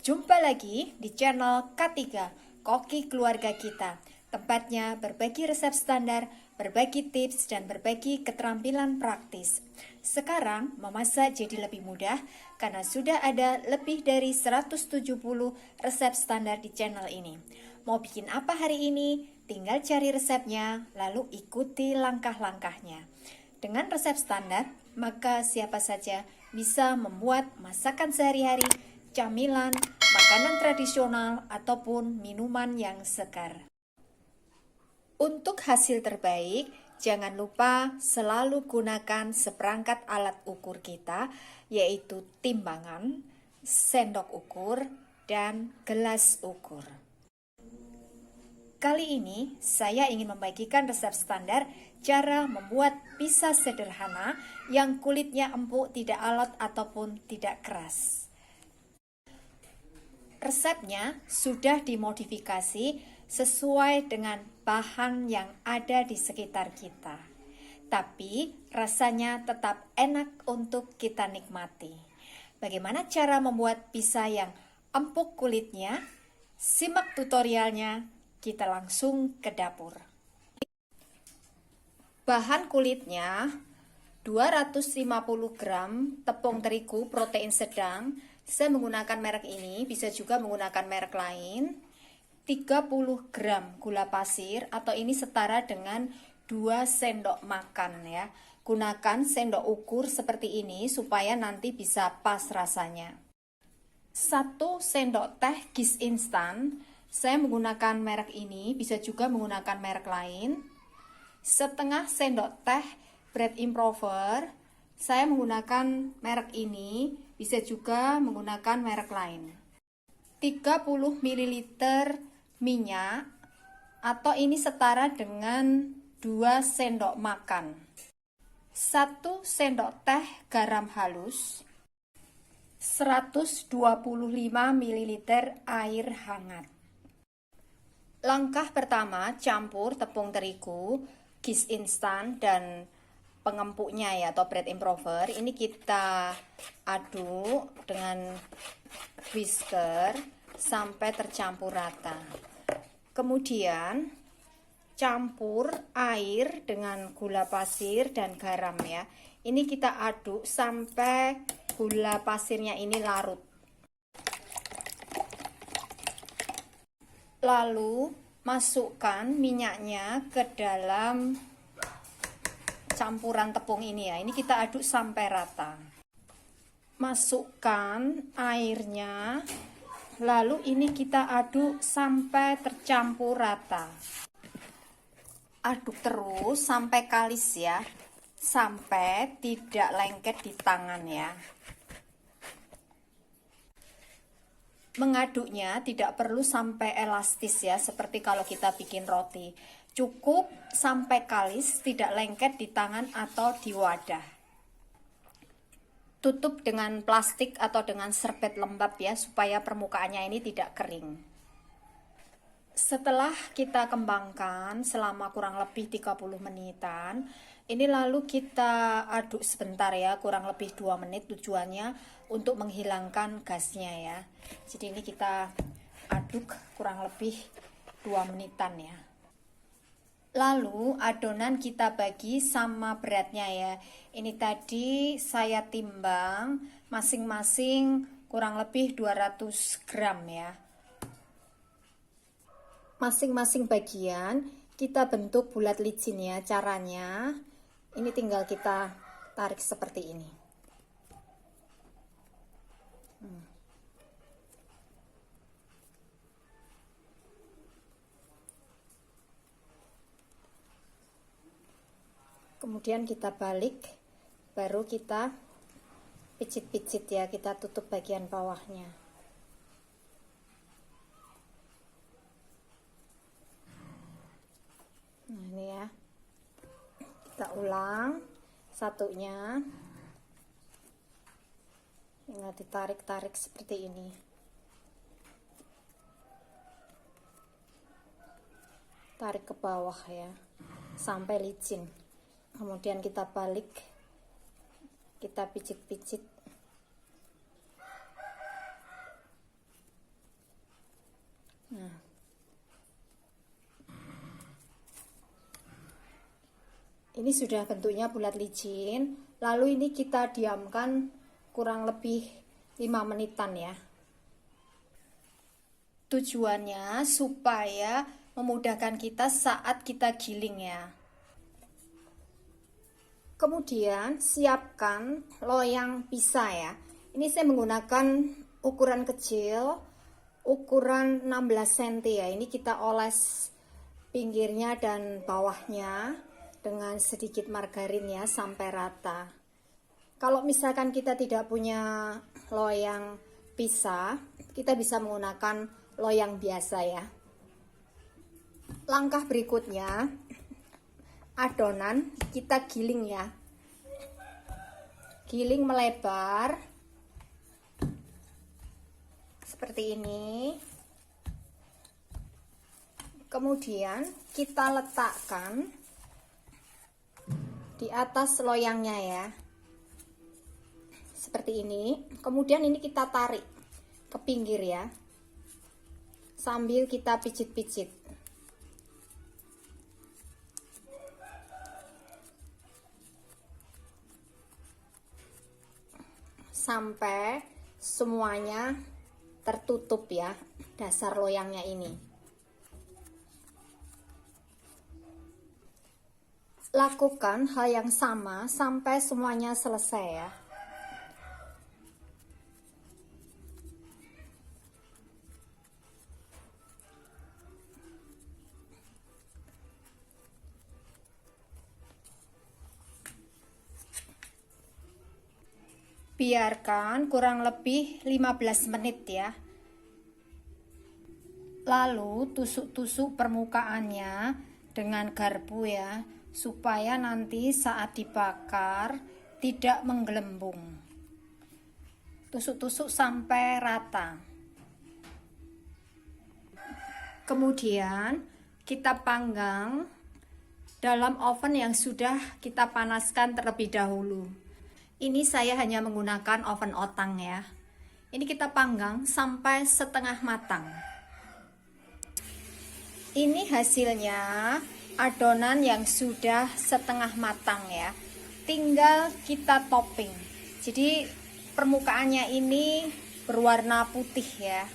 Jumpa lagi di channel K3, Koki Keluarga Kita. Tempatnya berbagi resep standar, berbagi tips, dan berbagi keterampilan praktis. Sekarang memasak jadi lebih mudah karena sudah ada lebih dari 170 resep standar di channel ini. Mau bikin apa hari ini? Tinggal cari resepnya, lalu ikuti langkah-langkahnya. Dengan resep standar, maka siapa saja bisa membuat masakan sehari-hari, camilan, makanan tradisional, ataupun minuman yang segar. Untuk hasil terbaik, jangan lupa selalu gunakan seperangkat alat ukur kita, yaitu timbangan, sendok ukur, dan gelas ukur. Kali ini, saya ingin membagikan resep standar cara membuat pizza sederhana yang kulitnya empuk, tidak alot, ataupun tidak keras. Resepnya sudah dimodifikasi sesuai dengan bahan yang ada di sekitar kita. Tapi rasanya tetap enak untuk kita nikmati. Bagaimana cara membuat pizza yang empuk kulitnya? Simak tutorialnya, kita langsung ke dapur. Bahan kulitnya 250 gram tepung terigu protein sedang. Saya menggunakan merek ini, bisa juga menggunakan merek lain. 30 gram gula pasir atau ini setara dengan 2 sendok makan ya. Gunakan sendok ukur seperti ini supaya nanti bisa pas rasanya. 1 sendok teh Gis instan. Saya menggunakan merek ini, bisa juga menggunakan merek lain. Setengah sendok teh bread improver. Saya menggunakan merek ini, bisa juga menggunakan merek lain. 30 ml minyak atau ini setara dengan 2 sendok makan. 1 sendok teh garam halus. 125 ml air hangat. Langkah pertama, campur tepung terigu, Gis instan, dan pengempuknya ya atau bread improver. Ini kita aduk dengan whisker sampai tercampur rata. Kemudian campur air dengan gula pasir dan garam ya. Ini kita aduk sampai gula pasirnya ini larut. Lalu masukkan minyaknya ke dalam campuran tepung ini ya. Ini kita aduk sampai rata. Masukkan airnya. Lalu ini kita aduk sampai tercampur rata. Aduk terus sampai kalis ya. Sampai tidak lengket di tangan ya. Mengaduknya tidak perlu sampai elastis ya, seperti kalau kita bikin roti. Cukup sampai kalis, tidak lengket di tangan atau di wadah. Tutup dengan plastik atau dengan serbet lembab ya, supaya permukaannya ini tidak kering. Setelah kita kembangkan selama kurang lebih 30 menitan, ini lalu kita aduk sebentar ya, kurang lebih 2 menit, tujuannya untuk menghilangkan gasnya ya. Jadi ini kita aduk kurang lebih 2 menitan ya. Lalu adonan kita bagi sama beratnya ya. Ini tadi saya timbang masing-masing kurang lebih 200 gram ya. Masing-masing bagian kita bentuk bulat licin ya. Caranya ini tinggal kita tarik seperti ini. Kemudian kita balik, baru kita picit-picit ya, kita tutup bagian bawahnya. Nah ini ya, kita ulang satunya, tinggal ditarik-tarik seperti ini. Tarik ke bawah ya, sampai licin. Kemudian kita balik, kita picit-picit. Ini sudah bentuknya bulat licin. Lalu ini kita diamkan kurang lebih 5 menitan ya. Tujuannya supaya memudahkan kita saat kita giling ya. Kemudian siapkan loyang pisah ya. Ini saya menggunakan ukuran kecil, ukuran 16 cm ya. Ini kita oles pinggirnya dan bawahnya dengan sedikit margarin ya sampai rata. Kalau misalkan kita tidak punya loyang pisah, kita bisa menggunakan loyang biasa ya. Langkah berikutnya, adonan kita giling ya. Giling melebar seperti ini. Kemudian kita letakkan di atas loyangnya ya. Seperti ini. Kemudian ini kita tarik ke pinggir ya. Sambil kita pijit-pijit. Sampai semuanya tertutup ya, dasar loyangnya ini. Lakukan hal yang sama sampai semuanya selesai ya. Biarkan kurang lebih 15 menit ya. Lalu tusuk-tusuk permukaannya dengan garpu ya, supaya nanti saat dibakar tidak menggelembung. Tusuk-tusuk sampai rata. Kemudian kita panggang dalam oven yang sudah kita panaskan terlebih dahulu. Ini saya hanya menggunakan oven otang ya. Ini kita panggang sampai setengah matang. Ini hasilnya adonan yang sudah setengah matang ya. Tinggal kita topping. Jadi permukaannya ini berwarna putih ya.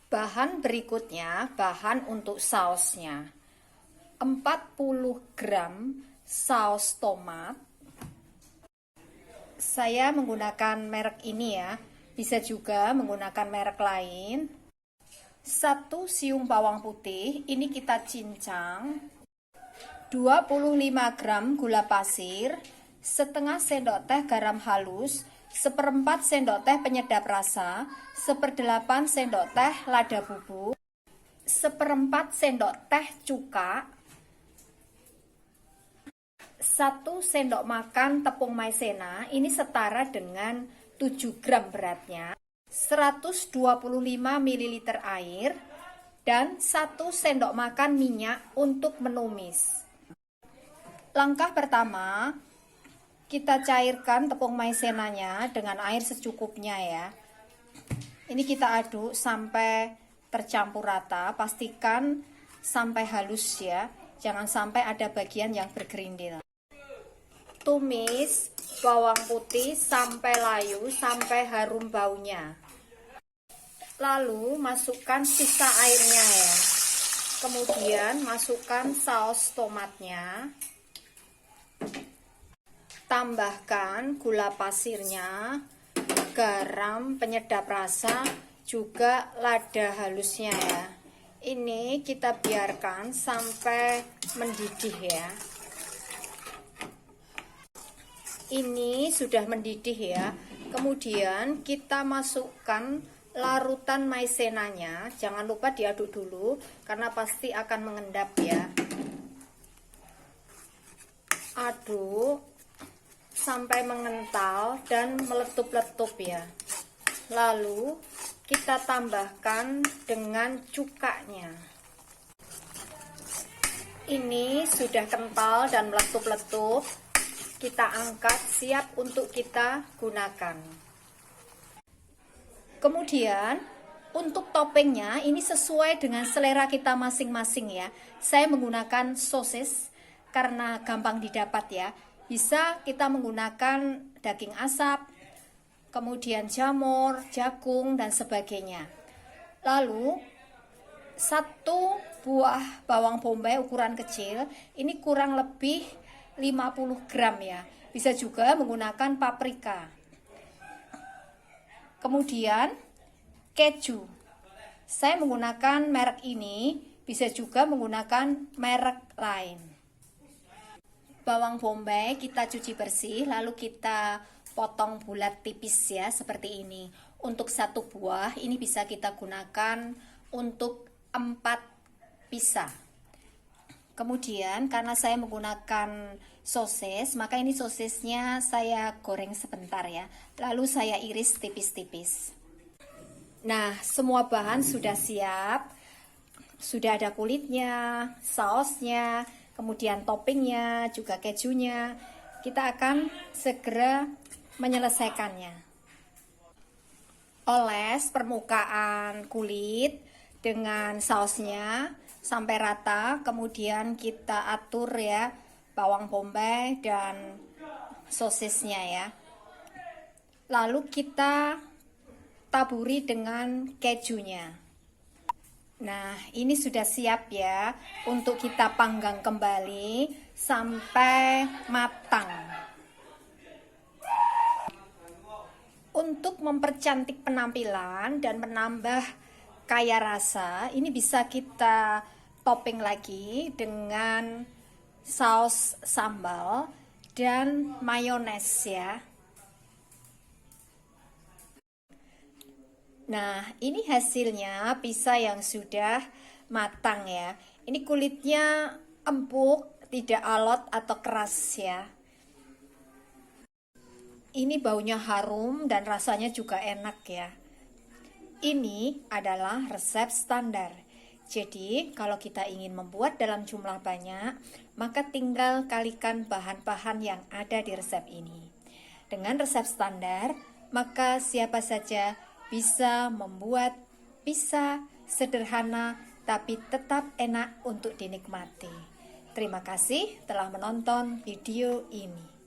Bahan berikutnya, bahan untuk sausnya. 40 gram saus tomat. Saya menggunakan merek ini ya. Bisa juga menggunakan merek lain. 1 siung bawang putih, ini kita cincang. 25 gram gula pasir, setengah sendok teh garam halus, 1/4 sendok teh penyedap rasa, 1/8 sendok teh lada bubuk, 1/4 sendok teh cuka, 1 sendok makan tepung maizena, ini setara dengan 7 gram beratnya, 125 ml air, dan 1 sendok makan minyak untuk menumis. Langkah pertama, kita cairkan tepung maizenanya dengan air secukupnya ya. Ini kita aduk sampai tercampur rata, pastikan sampai halus ya, jangan sampai ada bagian yang bergerindil. Tumis bawang putih sampai layu, sampai harum baunya. Lalu masukkan sisa airnya ya. Kemudian masukkan saus tomatnya. Tambahkan gula pasirnya, garam, penyedap rasa, juga lada halusnya ya. Ini kita biarkan sampai mendidih ya. Ini sudah mendidih ya. Kemudian kita masukkan larutan maizenanya. Jangan lupa diaduk dulu karena pasti akan mengendap ya. Aduk sampai mengental dan meletup-letup ya. Lalu kita tambahkan dengan cukanya. Ini sudah kental dan meletup-letup. Kita angkat, siap untuk kita gunakan. Kemudian Untuk toppingnya ini sesuai dengan selera kita masing-masing ya. Saya menggunakan sosis karena gampang didapat ya. Bisa kita menggunakan daging asap, kemudian jamur, jagung, dan sebagainya. Lalu satu buah bawang bombay ukuran kecil, ini kurang lebih 50 gram ya. Bisa juga menggunakan paprika. Kemudian keju. Saya menggunakan merek ini, bisa juga menggunakan merek lain. Bawang bombay kita cuci bersih, lalu kita potong bulat tipis ya, seperti ini. Untuk satu buah, ini bisa kita gunakan untuk 4 pisa. Kemudian karena saya menggunakan sosis, maka ini sosisnya saya goreng sebentar ya. Lalu saya iris tipis-tipis. Nah, semua bahan sudah siap. Sudah ada kulitnya, sausnya, kemudian toppingnya, juga kejunya. Kita akan segera menyelesaikannya. Oles permukaan kulit dengan sausnya sampai rata, kemudian kita atur ya bawang bombay dan sosisnya ya. Lalu kita taburi dengan kejunya. Nah, ini sudah siap ya untuk kita panggang kembali sampai matang. Untuk mempercantik penampilan dan menambah kaya rasa, ini bisa kita topping lagi dengan saus sambal dan mayones ya. Nah, ini hasilnya pizza yang sudah matang ya. Ini kulitnya empuk, tidak alot atau keras ya. Ini baunya harum dan rasanya juga enak ya. Ini adalah resep standar. Jadi, kalau kita ingin membuat dalam jumlah banyak, maka tinggal kalikan bahan-bahan yang ada di resep ini. Dengan resep standar, maka siapa saja bisa membuat pizza sederhana tapi tetap enak untuk dinikmati. Terima kasih telah menonton video ini.